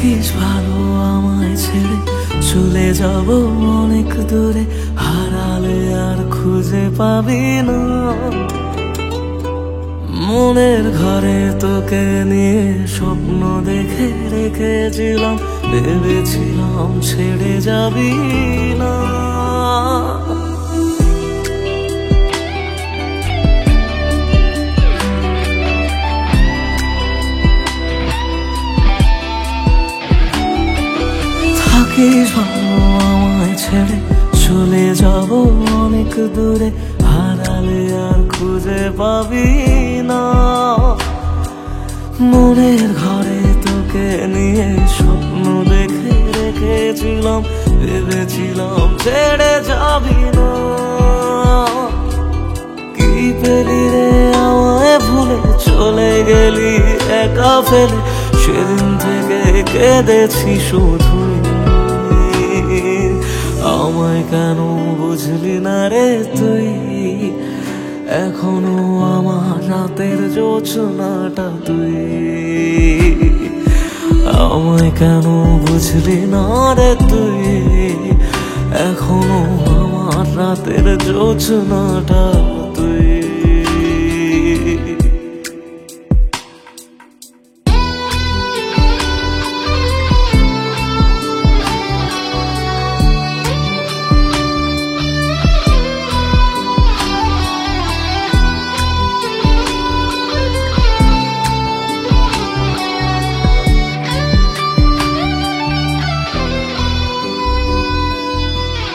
থাকিস ভালো আমায় ছেড়ে চলে যাব অনেক দূরে, হারালে আর খুঁজে পাবি না। মনের ঘরে তোকে নিয়ে স্বপ্ন দেখে রেখেছিলাম, ভেবেছিলাম ছেড়ে যাবি না। থাকিস ভালো আমায় ছেড়ে চলে যাব অনেক দূরে, হারালে আর খুঁজে পাবি না। মনের ঘরে তোকে নিয়ে স্বপ্ন দেখে রেখেছিলাম, ভেবেছিলাম ছেড়ে যাবি না। কি পেলি রে আমায় ভুলে চলে গেলি একা ফেলে, সেদিন থেকে কেঁদেছি শুধু। আমায় কেন বুঝলি না রে তুই, এখনো আমার রাতের জোছনাটা তুই। আমায় কেন বুঝলি না রে তুই, এখনো আমার রাতের জোছনাটা তুই।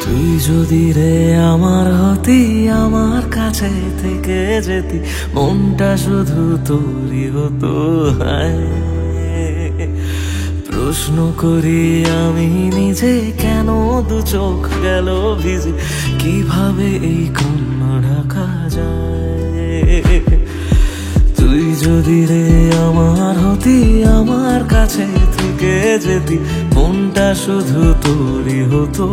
তুই যদি রে আমার হতি, আমার কাছে থেকে যেতি, মনটা শুধু তোরই হতো। প্রশ্ন করি আমি নিজে, কেন দু চোখ গেল ভিজে, কিভাবে এই কান্না ঢাকা যায়। তুই যদি রে আমার হতি, আমার কাছে থেকে যেতি, মনটা শুধু তোরই হতো।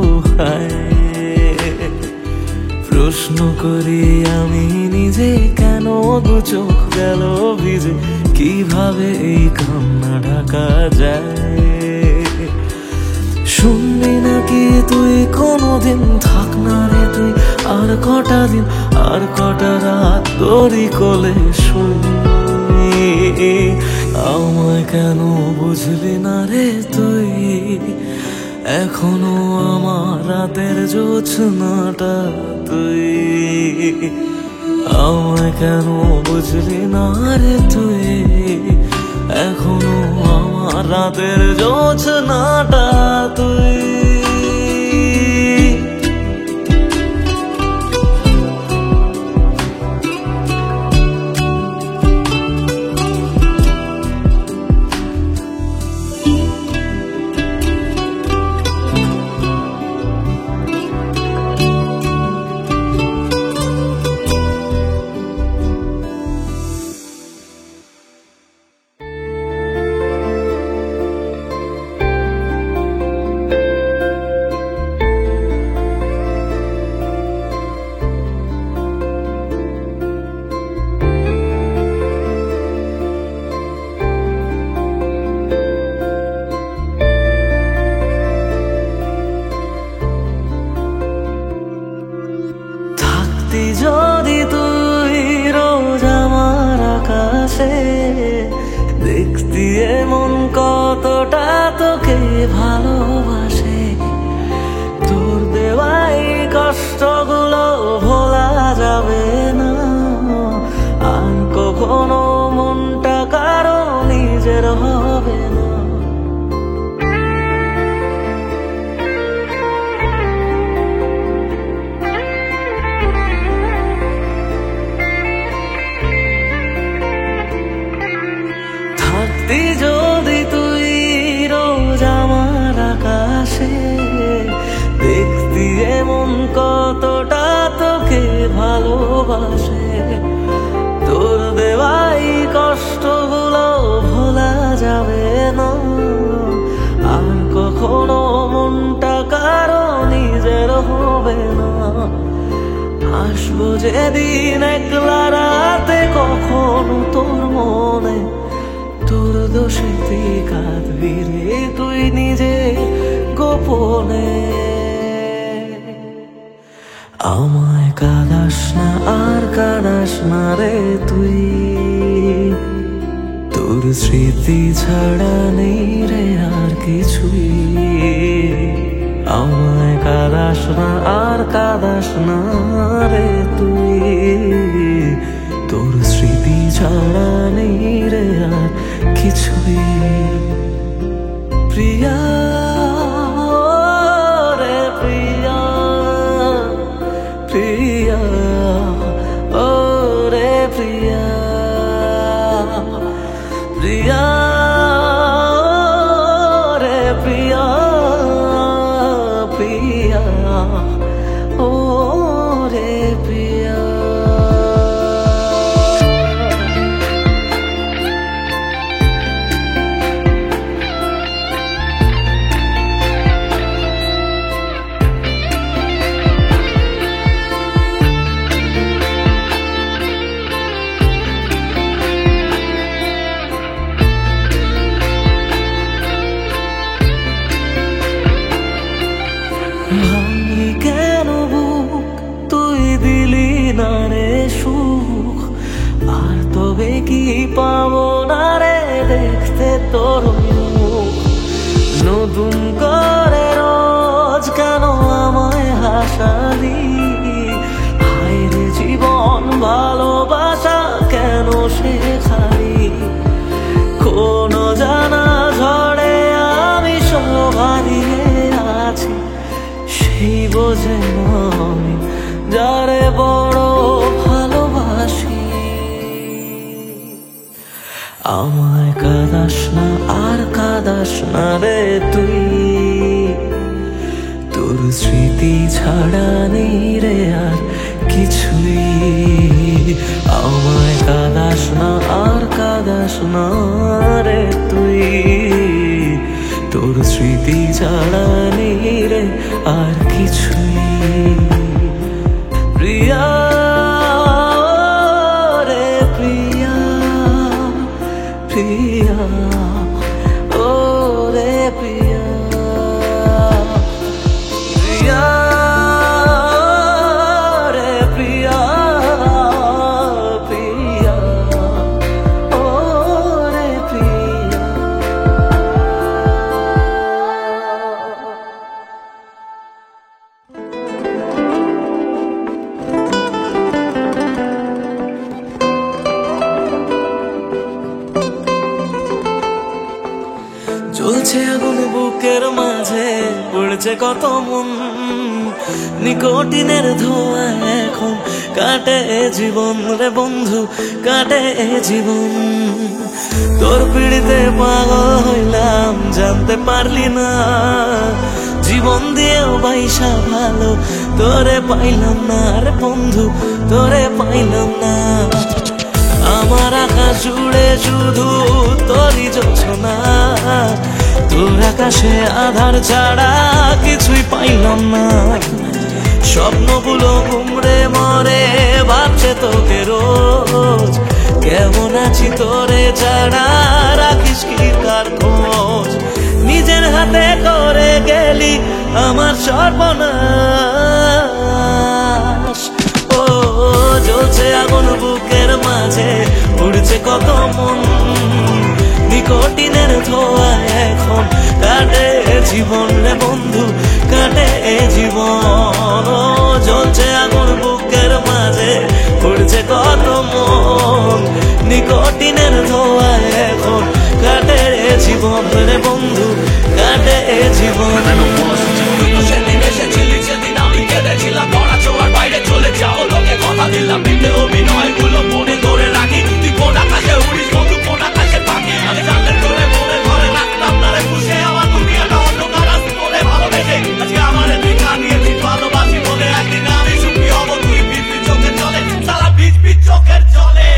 প্রশ্ন করি আমি নিজে, কেন দু চোখ গেল ভিজে, কিভাবে এই কান্না ঢাকা যায়। শুনবি নাকি তুই কোনোদিন, থাক না রে তুই আর কটা দিন, আর কটা রাত তোরই কোলে শুনি। আমায় কেন বুঝলি না রে তুই, এখনো আমার রাতের জোছনাটা তুই। আমায় কেন বুঝলি না রে তুই, এখনো আমার রাতের জোছনাটা তুই। যদি তুই রোজ আমার আকাশে দেখতি এমন কতটা তোকে ভালোবাসে, তোর দেওয়াই কষ্টগুলো ভোলা যাবে না। আর কখনো মনটা কারো নিজের হবে না। যদি তুই রোজ আমার আকাশে দেখতি এমন কতটা তোকে ভালোবাসে, তোর দেওয়াই কষ্টগুলো ভোলা যাবে না। আর কখনো মনটা কারো নিজের হবে না। আসবো যেদিন একলা রাতে, কখনো তোর মনে তোর দোষেতে কাঁদবি রে তুই নিজে গোপনে। আমায় কাঁদাস না আর কাঁদাস না রে তুই, তোর স্মৃতি ছাড়া নেই রে আর কিছুই। আমায় কাঁদাস না আর কাঁদাস না রে তুই, তোর স্মৃতি ছাড়া নেই রে আর কিছুই। প্রিয়া রে প্রিয়া, প্রিয়া ও রে প্রিয়া, প্রিয়া রে প্রিয়া, প্রিয়া ও রে প্রিয়া। ভাঙলি কেন বুক তুই দিলি না রে সুখ, আর তবে কি পাবো না রে দেখতে তোর মুখ। নতুন করে রোজ কেন আমায় হাসালি, হায় রে জীবন ভালোবাসা কেন শেখালি। কোনো জানা ঝড়ে আমি সব হারিয়ে আছি, সেই বোঝে আমি যারে বড় ভালোবাসি। আমায় কাঁদাস না আর কাঁদাস না রে তুই, তোর স্মৃতি ছাড়া নেই রে আর কিছুই। আমায় কাঁদাস না আর কাঁদাস না রে তুই, তোর স্মৃতি ছাড়া নেই রে আর কিছুই। প্রিয়া রে প্রিয়া, প্রিয়া ও রে প্রিয়া, প্রিয়া রে প্রিয়া, প্রিয়া ও রে প্রিয়া। জ্বলছে আগুন বুকের মাঝে, পড়ছে কত মন, নিকোটিনের ধোঁয়া এখন কাটে জীবন রে বন্ধু, কাটে জীবন। তোর পিড়িতে পাগল হইলাম জানতে পারলি না, জীবন দিয়েও বাইসা ভালো তোরে পাইলাম না রে বন্ধু, তোরে পাইলাম না। আমার আকাশ জুড়ে শুধু তোরই জোছনা, তোর আকাশে আধার ছাড়া কিছুই পাইলাম না। স্বপ্নগুলো ঘুমড়ে মরে ভাবছে তোকে রোজ, কেমন আছি তোরে ছাড়া রাখিস কি কার খোঁজ। নিজের হাতে করে গেলি আমার সর্বনাশ। ও জ্বলছে আগুন বুকের মাঝে, উড়ছে কত মন, নিকোটিনের ধোঁয়া এখন কাটে জীবন রে বন্ধু, কাটে জীবন। ও জ্বলছে আগুন বুকের মাঝে, উড়ছে কত মন, নিকোটিনের ধোঁয়া এখন কাটে জীবন রে বন্ধু, কাটে জীবন। সেদিন এসেছিলি সেদিন আমি কেঁদেছিলাম, ধরা ছোঁয়ার বাইরে চলে যাও লোকে কথা দিলাম, মিথ্যে অভিনয় গুলো মনে ধরে রাখি। তুই কোন আকাশে উড়িস বন্ধু, কোন আকাশে থাকি, আমি জানলে তোরে মনে ঘরে রাখতাম না রে খুশি। আমার দুনিয়াটা অন্ধকার আজ তোরে ভালোবেসে, আজকে আমার তুই কানিয়েছিস ভালোবাসি বলে। একদিন আমি সুখী হবো তুই বিচ চোখের চলে, সারা বিচ চোখের চলে।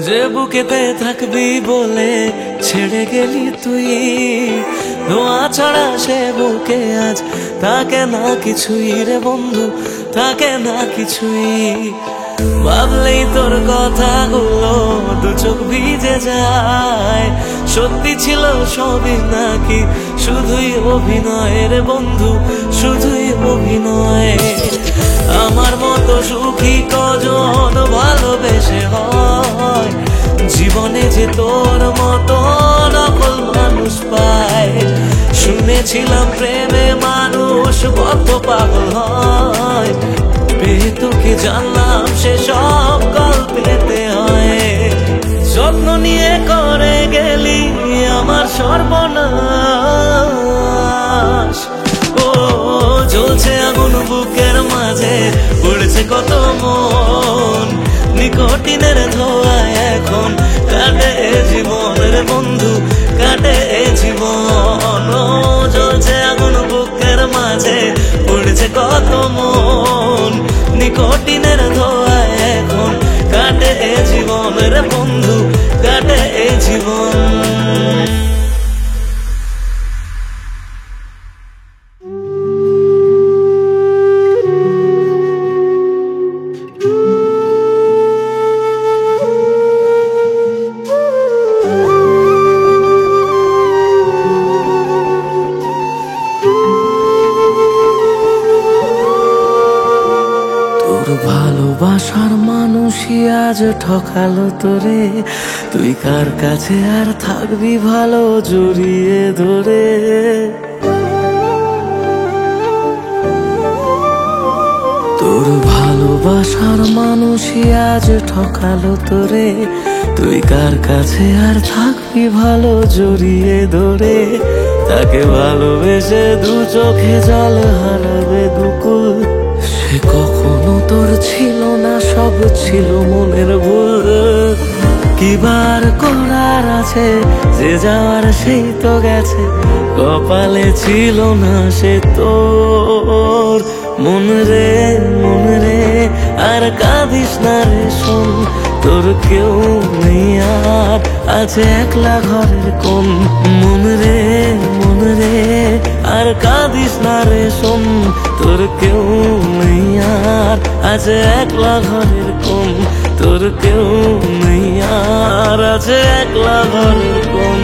যে বুকেতে থাকবি বলে ছেড়ে গেলি তুই, ধোঁয়া ছাড়া সে বুকে আজ থাকে না কিছুই রে বন্ধু, থাকে না কিছুই। ভাবলেই তোর কথাগুলো দু চোখ ভিজে যায়। সত্যি ছিল সবই নাকি শুধুই অভিনয় রে বন্ধু, শুধুই অভিনয়? আমার মতো সুখী কজন ভালোবেসে হয়? জীবনে যে তোর মতো নকল মানুষ পায়। শুনেছিলাম প্রেমে মানুষ কত পাগল হয়, পেয়ে তোকে জানলাম সে সব গল্পেতে হয়। যত্ন নিয়ে করে গেলি আমার সর্বনাশ। ও জ্বলছে আগুন বুকের মাঝে, পড়েছে কত মন, নিকোটিনের ধোঁয়ায় এখন কাটে জীবনের বন্ধু, কাটে জীবন। ও জ্বলছে আগুন বুকের মাঝে, পড়েছে কত মন, নিকোটিনের ধোঁয়ায় এখন কাটে জীবনের বন্ধু, কাটে জীবন। ভালোবাসার মানুষই আজ ঠকালো তোরে, তুই কার কাছে আর থাকবি ভালো জড়িয়ে ধরে? তোর ভালোবাসার মানুষই আজ ঠকালো তোরে, তুই কার কাছে আর থাকবি ভালো জড়িয়ে ধরে? তাকে ভালোবেসে দু চোখে জল হারাবে দুকুল, সে কখনো তোর ছিল না, সব ছিল মনের ভুল। কিবার করার আছে, যে যাওয়ার সেই তো গেছে, কপালে ছিল না সে তোর। মন রে মন রে আর কাঁদিস না রে শোন, তোর কেউ নেই আর আছে একলা ঘরের কোণ। মন রে মন রে আর কাঁদিস না রে শোন, তোর কেউ নেই আর আছে একলা ঘরের কোণ। তোর কেউ নেই আর আছে একলা ঘরের কোণ।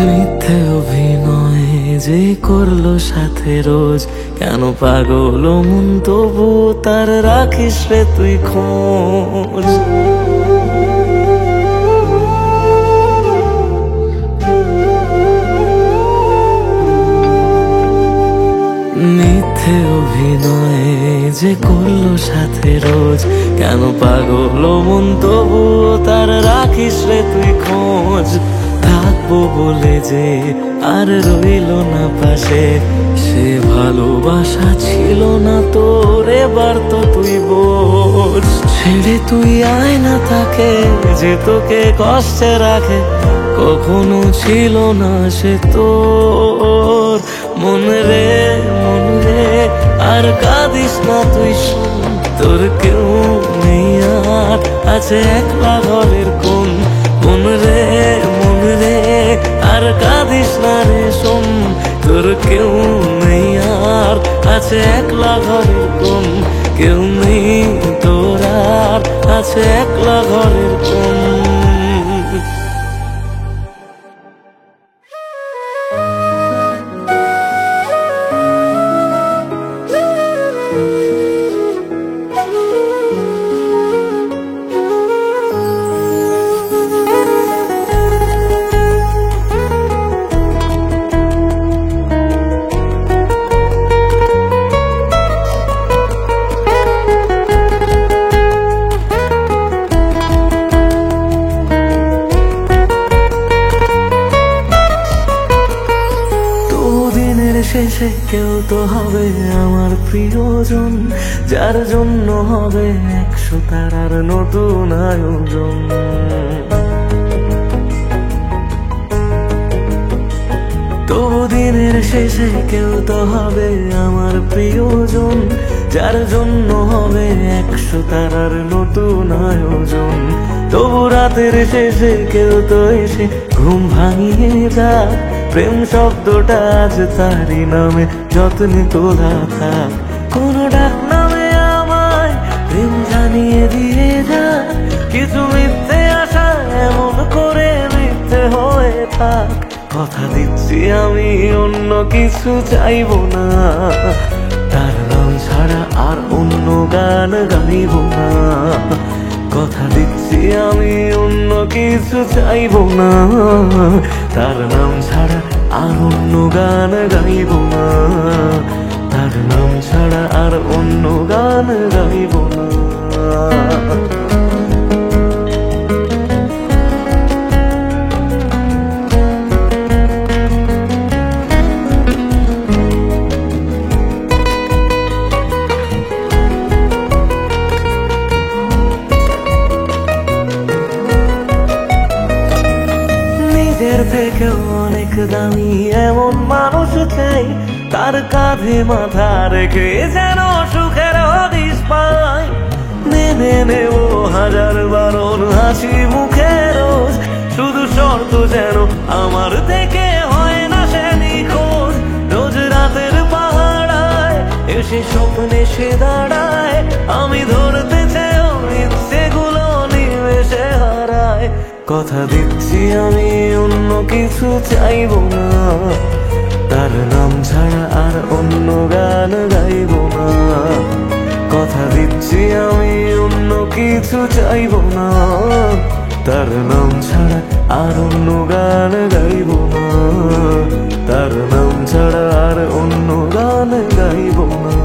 মিথ্যে অভিনয় যে করলো সাথে রোজ, কেন পাগল মন তবু তার রাখিস রে তুই খোঁজ? মিথ্যে অভিনয় যে করলো সাথে রোজ, কেন পাগল মন তবু তার রাখিস রে তুই খোঁজ? থাকবো বলে যে আর রইল না পাশে, সে ভালোবাসা ছিল না তোর, এবার তো তুই বোঝ। ছেড়ে তুই আয় না তাকে যে তোকে কষ্টে রাখে, কখনো ছিল না সে তোর। মন রে মন রে আর কাঁদিস না তুই শোন, তোর কেউ নেই আর আছে একলা ঘরের কোণ। মন রে মন রে আর কাঁদিস না রে শোন, তোর কেউ নেই আর আছে একলা ঘরের কোণ। কেউ নেই তোর আর আছে একলা ঘরের কোণ। শেষে কেউ তো হবে আমার প্রিয়জন, যার জন্য হবে 100 তারার নতুন আয়োজন। তবু দিনের শেষে কেউ তো হবে আমার প্রিয়জন, যার জন্য হবে 100 তারার নতুন আয়োজন। তবু রাতের শেষে কেউ তো এসে ঘুম ভাঙিয়ে যাক, প্রেম শব্দটা আজ তারই নামে যত্নে তোলা থাক। কোনো ডাক নামে আমায় প্রেম জানিয়ে দিয়ে যাক, কিছু মিথ্যে আশা এমন করে মিথ্যে হয়ে থাক। কথা দিচ্ছি আমি অন্য কিছু চাইব না, তার নাম ছাড়া আর অন্য গান গাইব না। কথা দিচ্ছি আমি অন্য কিছু চাইব না, তার নাম ছাড়া আর অন্য গান গাইব না। তার নাম ছাড়া আর অন্য গান গাইব না। নিজের থেকেও অনেক দামি এমন মানুষ চাই, তার কাঁধে মাথা রেখে যেন সুখের হদিশ পাই। মেনে নেব হাজার বারণ হাসি মুখে রোজ, শুধু শর্ত যেন আমার থেকে হয় না সে নিখোঁজ। রোজ রাতের পাহাড়ায় এসে স্বপ্নে সে দাঁড়ায়, আমি ধরতে চেয়েও সেগুলো নিমেষে হারায়। কথা দিচ্ছি আমি অন্য কিছু চাইব না, তার নাম ছাড়া আর অন্য গান গাইব না। কথা দিচ্ছি আমি অন্য কিছু চাইব না, তার নাম ছাড়া আর অন্য গান গাইব না। তার নাম ছাড়া আর অন্য গান গাইব না।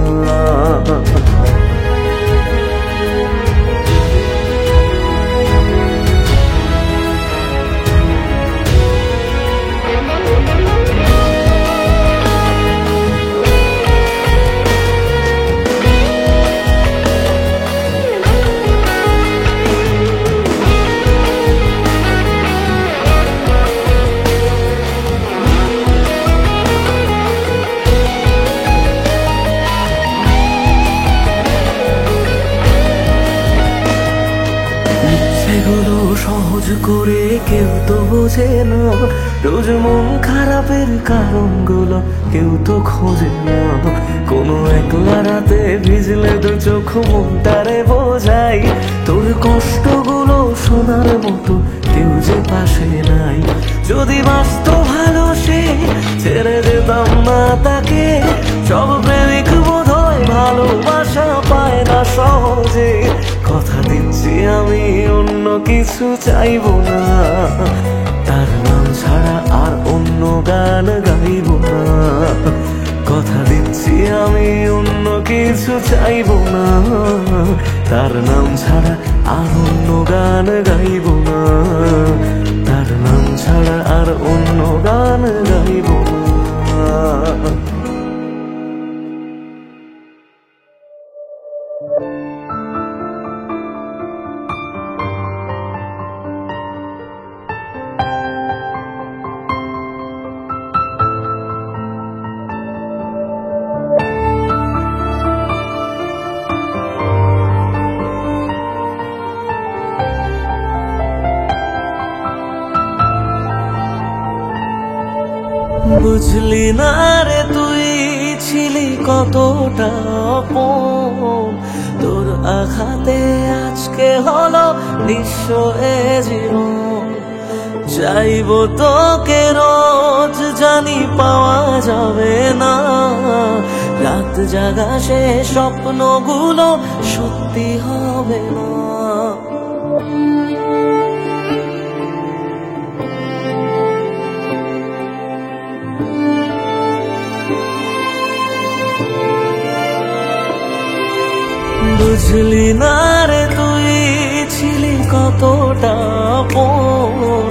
এগুলো সহজ করে কেউ তো বোঝে না, রোজ মন খারাপের কারণগুলো কেউ তো খোঁজে না। কোনো একলা রাতে ভিজলে তো চোখ মনটারে বোঝাই, তোর কষ্টগুলো শোনার মতো কেউ যে পাশে নাই। যদি বাঁচত ভালো সে ছেড়ে যেতাম না তাকে, সব প্রেমিক বোধ হয় ভালোবাসা পায় না সহজে। কথা দিচ্ছি আমি অন্য কিছু চাইব না, তার নাম ছাড়া আর অন্য গান গাইব না। কথা দিচ্ছি আমি অন্য কিছু চাইব না, তার নাম ছাড়া আর অন্য গান গাইব না। তার নাম ছাড়া আর অন্য গান গাইব না। বুঝলি না রে তুই ছিলি কতটা আপন, তোর আঘাতে আজকে হলো নিঃস্ব এ জীবন। চাইবো তোকে রোজ জানি পাওয়া যাবে না, রাত জাগা সে স্বপ্নগুলো সত্যি হবে না। বুঝলি না রে তুই ছিলি কতটা আপন,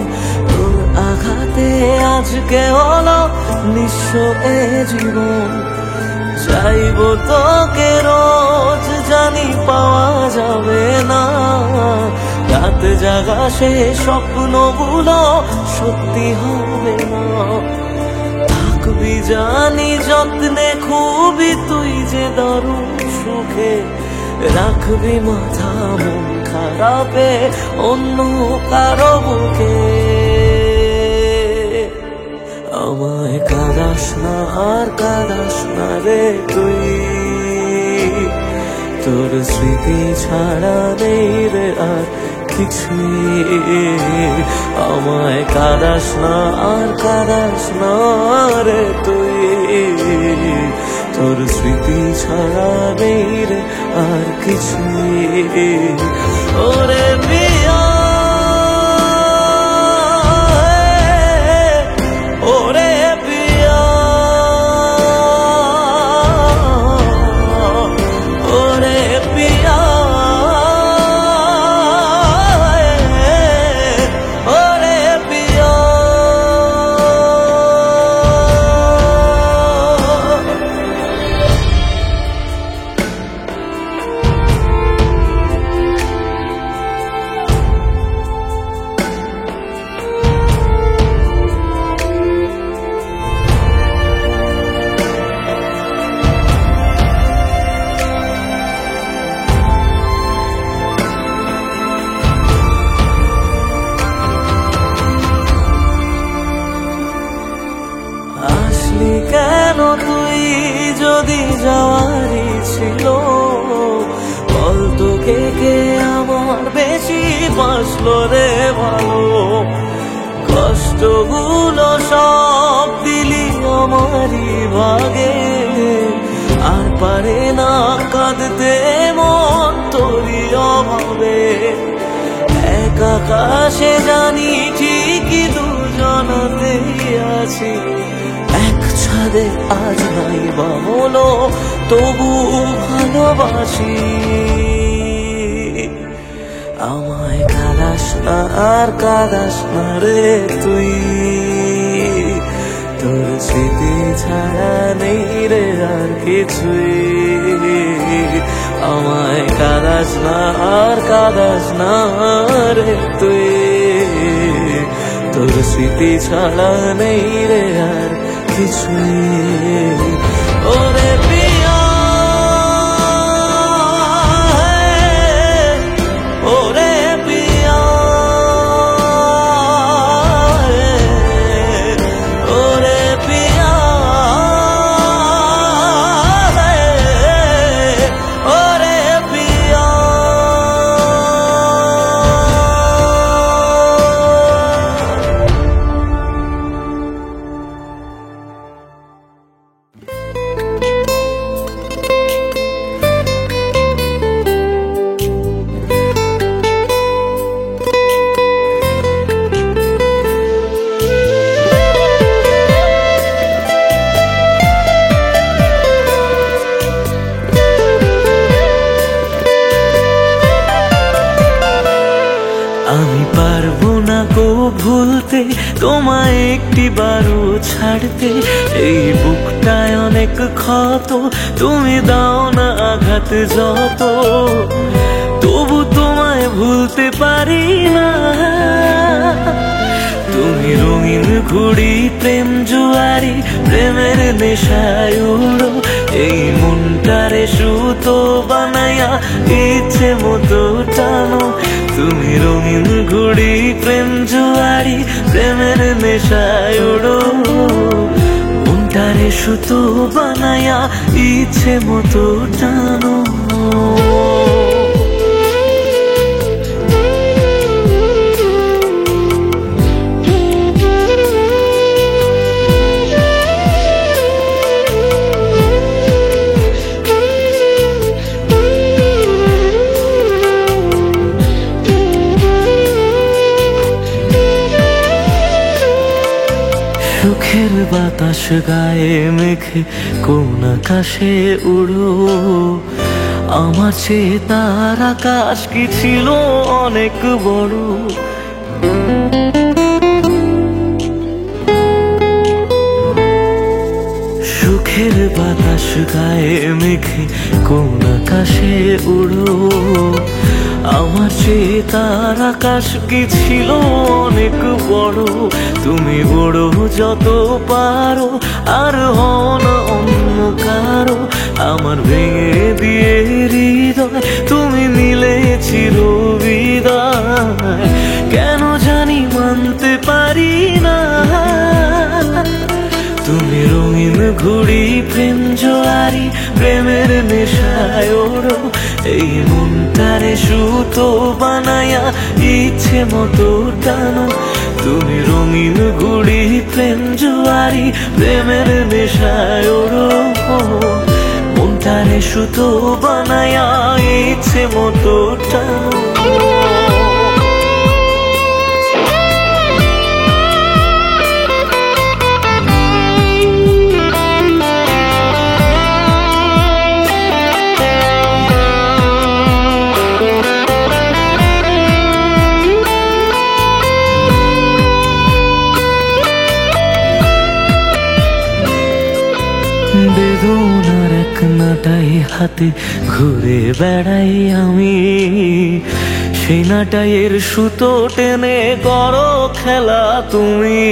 তোর আঘাতে আজকে হলো নিঃস্ব এ জীবন। চাইবো তোকে রোজ জানি পাওয়া যাবে না, রাত জাগা সে স্বপ্নগুলো সত্যি হবে না। রাখবি জানি যত্নে খুবই তুই যে দারুণ সুখে রাখবি মাথা মন খারাপে অন্য কারো বুকে আমায় কাঁদাস না আর কাঁদাস না রে তুই তোর স্মৃতি ছাড়া নেই রে আর কিছুই আমায় কাঁদাস না আর কাঁদাস না রে তুই তোর স্মৃতি ছাড়া নেই রে আর কিছুই ওরে পিয়া ওরে পিয়া ওরে পিয়া ওরে পিয়া আসলি কেন তুই যদি যাওয়ারই ছিল বল তোকে কে আমার বেশি বাসলো রে ভালো কষ্টগুলো সব দিলি আমারই ভাগে আর পারে না কাঁদতে মন তোরই অভাবে এক আকাশে জানি ঠিকই দুজনাতেই আছি এক ছাদে আজ নাই বা হলো তবু ভালোবাসি আমায় কাঁদাস না আর কাঁদাস না রে তুই তোর স্মৃতি ছাড়া নেই রে আর কিছুই আমায় কাঁদাস না আর কাঁদাস না রে তুই তোর স্মৃতি ছাড়া নেই রে আর কিছুই ওরে পিয়া ওরে পিয়া ওরে পিয়া ওরে পিয়া আমি পারবো না গো ভুলতে তোমায় একটি বারও ছাড়তে এই বুকটায় অনেক ক্ষত তুমি দাও না আঘাত যত তবু তোমায় ভুলতে পারি না তুমি রঙিন ঘুড়ি প্রেম জুয়ারি প্রেমের নেশায় উড়ো এই মনটারে সুতো বানায়া ইচ্ছে মতো টানো তুমি রঙিন ঘুড়ি প্রেম জুয়ারি প্রেমের নেশায় উড়ো মনটারে সুতো বানায়া ইচ্ছে মতো টানো সুখের বাতাস গায়ে মেখে কোন আকাশে উড়ো আমার চেয়ে তার আকাশ কি ছিল অনেক বড় সুখের বাতাস গায়ে মেখে কোন বাতাসে উড়ো, আমার চেয়ে তার আকাশ কি ছিল অনেক বড়। তুমি বড় যত পারো, আর হও না অন্য কারো। আমার ভেঙে দিয়ে হৃদয় তুমি নিলে চির বিদায়, কেন জানি মানতে পারি না। তুমি রঙিন ঘুড়ি, প্রেম জোয়ারি, প্রেমের নেশায় ওড়ো, এই মনটারে সুতো বানায়া ইচ্ছে মতো টানো। তুমি রঙিন ঘুড়ি, প্রেম জোয়ারি, প্রেমের নেশায় ওড়ো, মনটারে সুতো বানায়া ইচ্ছে মতো টানো। বেদনার এক নাটাই হাতে ঘুরে বেড়াই আমি, সেই নাটাইয়ের সুতো টেনে করো খেলা তুমি।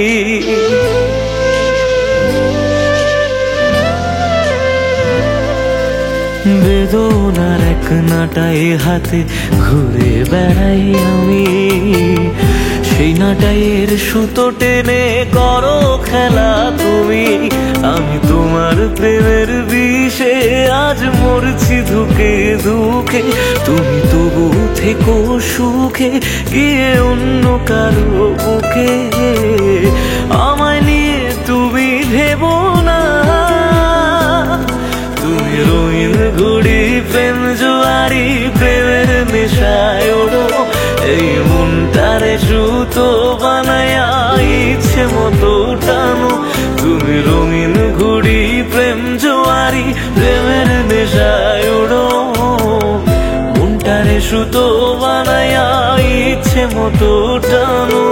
বেদনার এক নাটাই হাতে ঘুরে বেড়াই আমি, সেই নাটাইয়ের সুতো টেনে করো খেলা তুমি। আমি তোমার প্রেমের বিষে আজ মরছি ধুকে ধুকে, তুমি তবু থেকো সুখে গিয়ে অন্য কারো বুকে। আমায় নিয়ে তুমি ভেবো না, তুমি রঙিন ঘুড়ি, প্রেম জোয়ারি, প্রেমের নেশায় ওড়ো, এই মনটারে সুতো বানায়া ইচ্ছে মতো টানো। তুমি রঙিন ঘুড়ি, প্রেম জোয়ারি, প্রেমের নেশায় ওড়ো, মনটারে সুতো বানায়া ইচ্ছে মতো টানো।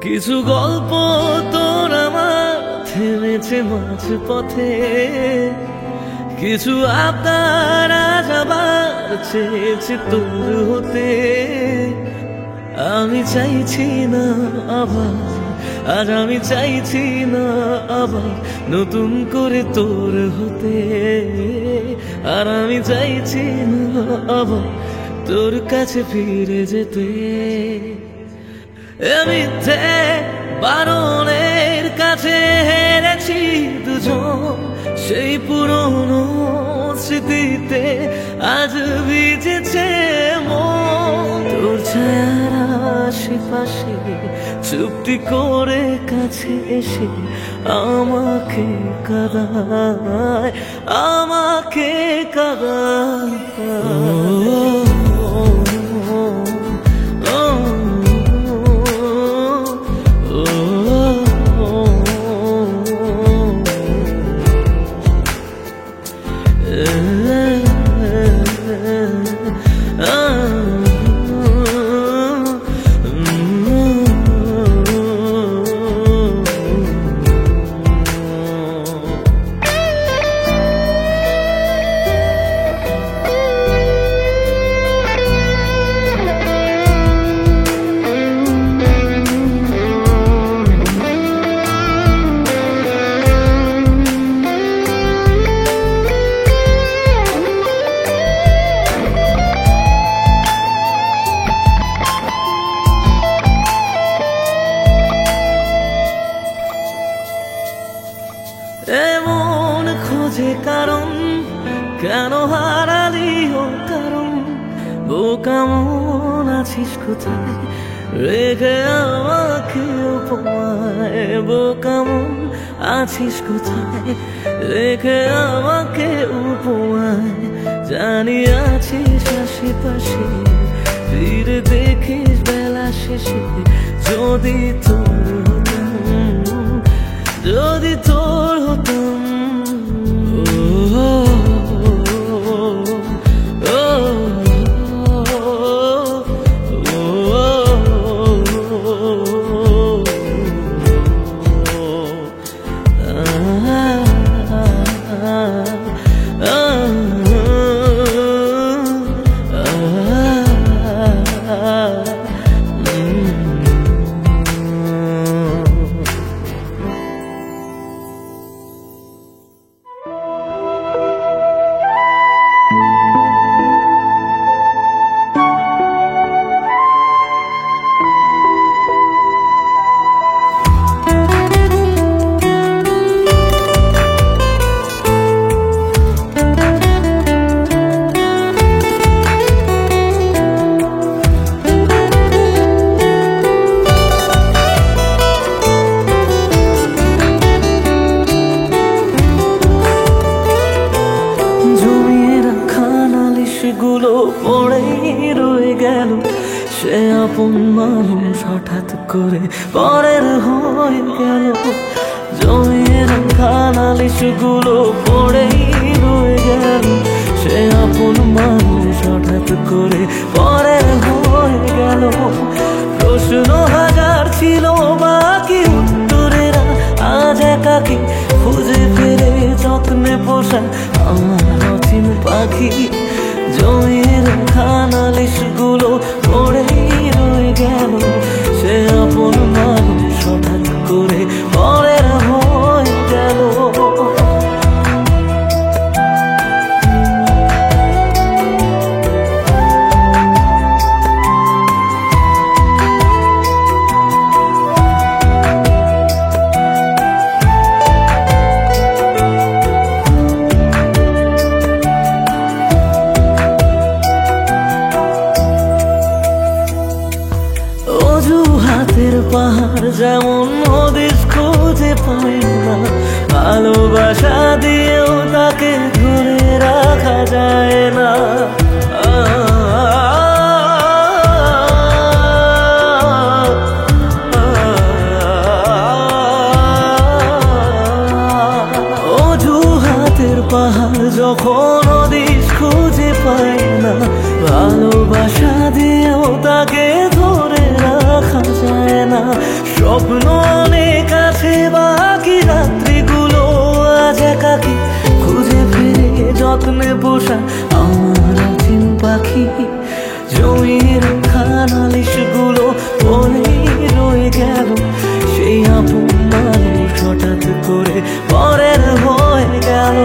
কিছু গল্প তোর আমার থেমেছে মাঝ পথে, কিছু আবদার আজ আবার চেয়েছে তোর হতে। আমি চাইছি না আবার, আজ আমি চাইছি না আবার নতুন করে তোর হতে। আর আমি চাইছি না আবার তোর কাছে ফিরে যেতে। মিথ্যে বারণের কাছে হেরেছি দুজন, সেই পুরনো স্মৃতিতে আজ ভিজেছে মন। তোর ছায়ার আশেপাশে চুপটি করে কাছে এসে আমাকে কাঁদায়, আমাকে কাঁদায়। এমন খোঁজে কারণ, কেন হারালি ও কারণ। বোকা মন আছিস কোথায়, রেখে আমাকে উপমায়। বোকা মন আছিস কোথায়, রেখে আমাকে উপমায়। জানি আছিস হাসি পাশে ফিরে দেখিস বেলা শেষে যদি তোর হতাম, যদি তোর হতাম। গুলো পড়েই রয়ে গেল, সে আপন মানুষ হঠাৎ করে পরের হয়ে গেল। জমিয়ে রাখা নালিশ গুলো পড়েই রয়ে গেল, সে আপন মানুষ হঠাৎ করে পরের হয়ে গেল। প্রশ্ন হাজার ছিল বাকি উত্তরেরা আজ একাকি খুঁজে ফেরে যত্নে পোষা আমার অচিন পাখি। জমিয়ে রাখা নালিশ গুলো পড়েই রয়ে গেল, সে আপন মানুষ হঠাৎ করে পরের হয়ে গেল। অজুহাতের পাহাড় যেমন হদিস খুঁজে পাই না, ভালোবাসা দিয়েও তাকে ধরে রাখা যায় না। অজুহাতের পাহাড় যখন হদিস খুঁজে পাই না, ভালোবাসা দিয়েও তাকে ধরে রাখা যায় না। স্বপ্ন অনেক আছে বাকি রাত্রিগুলো আজ একাকি খুঁজে ফিরে যত্নে পোষা আমার অচিন পাখি। জমিয়ে রাখা নালিশ গুলো পড়েই রয়ে গেল, সেই আপন মানুষ হঠাৎ করে পরের হয়ে গেল।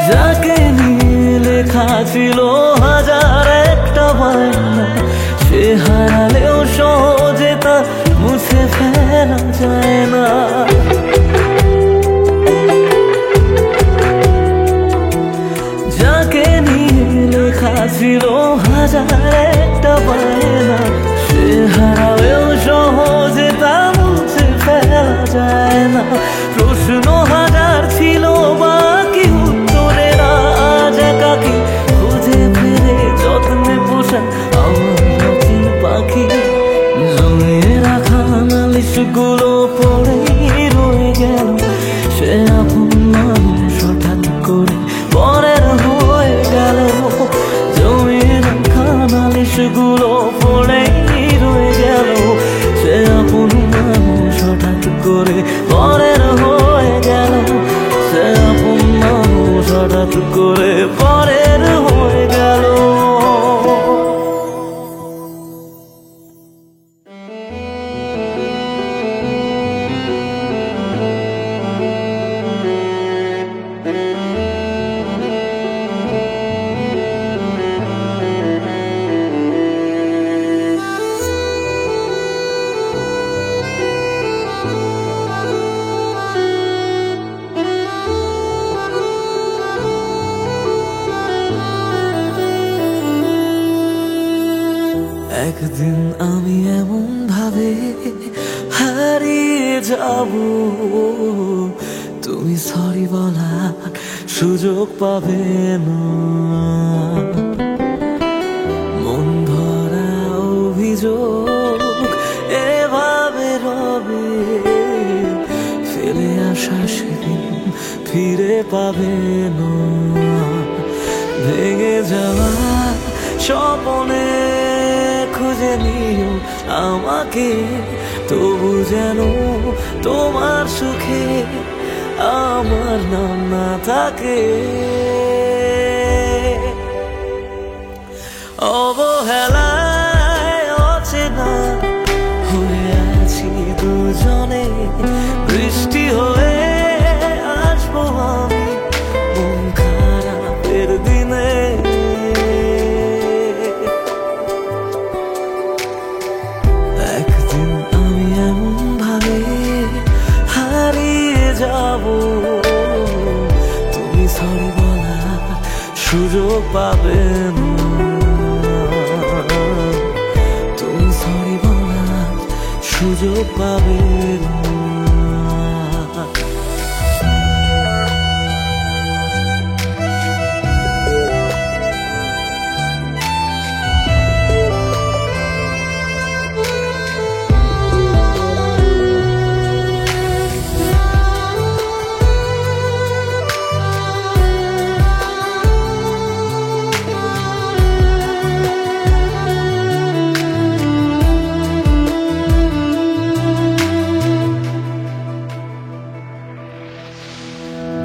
যাকে নিয়ে লেখা ছিল হাজার একটা বায়না, সে হারালেও সহজে তা মুছে ফেলা যায় না। যাকে নিয়ে লেখা ছিল হাজার একটা বায়না, সে হারালেও সহজে তা মুছে ফেলা যায় না। প্রশ্ন হাজার ছিল বাকি উত্তরেরা আজ একাকি খুঁজে ফিরে যত্নে পোষা আমার অচিন পাখি। জমিয়ে রাখা নালিশ গুলো পড়েই রয়ে গেল, সে আপন মানুষ হঠাৎ করে পরের হয়ে গেল। জমিয়ে রাখা নালিশ গুলো পড়েই রয়ে গেল, সে আপন মানুষ হঠাৎ করে পরের হয়ে গেল, সে আপন মানুষ হঠাৎ করে পরের হয়ে গেল। হারিয়ে যাব, তুমি সরি বলার সুযোগ পাবে না। মন ভরা অভিযোগ এভাবে রবে, ফেলে আসা সেদিন ফিরে পাবে না। ভেঙে যাওয়া স্বপ্নে খুঁজে নিও আমাকে, তবু যেন তোমার সুখে আমার নাম না থাকে। অবহেলায় অচেনা হয়ে আছি দুজনে, বৃষ্টি হয়ে আসবো আমি মন খারাপের দিনে। একদিন আমি এমন ভাবে হারিয়ে যাব, তুমি সরি বলার সুযোগ পাবে না। তুমি সরি বলার সুযোগ পাবে না।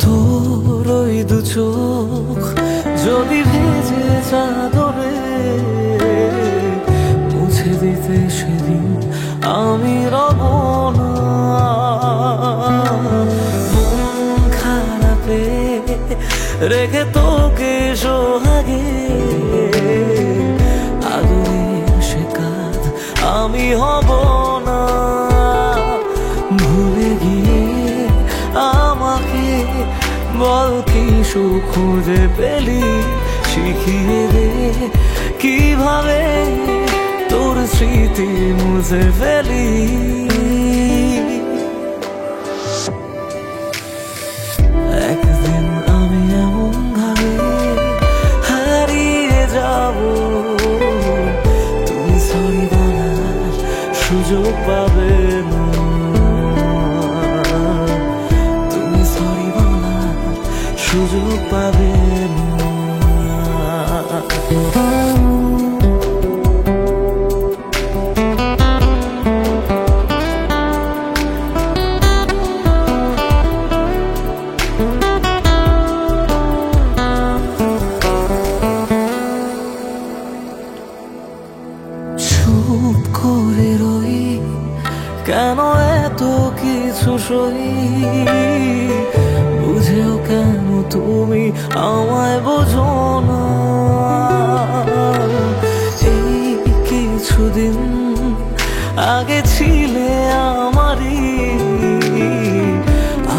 তোর ওই দু চোখ যদি ভেজে চাদরে মুছে দিতে সেদিন আমি রব না। মন খারাপে রেখে তোকে সোহাগে আদরের সে কাজ আমি হব না। ভুলে গিয়ে আমাকে বল কি সুখ খুঁজে পেলি, শিখিয়ে দে কিভাবে তোর স্মৃতি মুছে ফেলি। একদিন আমি এমন ভাবে হারিয়ে যাব, তুমি সরি বলার সুযোগ পাবে না। সুযোগ পাবে না। চুপ করে রই কেন এত কিছু সই, বুঝেও কেন তুমি আমায় বোঝো না। এই কিছুদিন আগে ছিলে আমারই,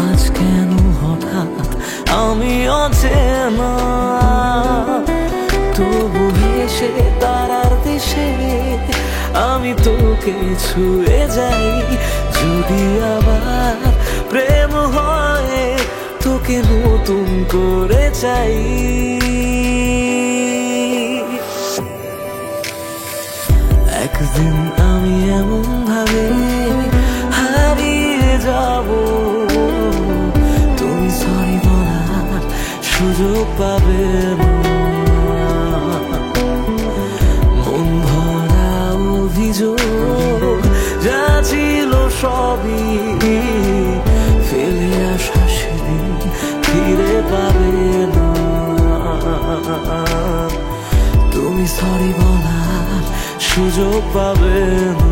আজ কেন হঠাৎ আমি অচেনা। তবু হেসে তারার দেশে আমি তোকে ছুঁয়ে যাই, যদি আবার প্রেম হয় তোকে নতুন করে চাই। একদিন আমি এমন ভাবে হারিয়ে যাব, তুমি সরি বলার সুযোগ পাবে না। মন ভরা অভিযোগ যা ছিল সবই ফেলে আসা সেদিন ফিরে পাবে না। তুমি সরি বলার সুযোগ পাবে না।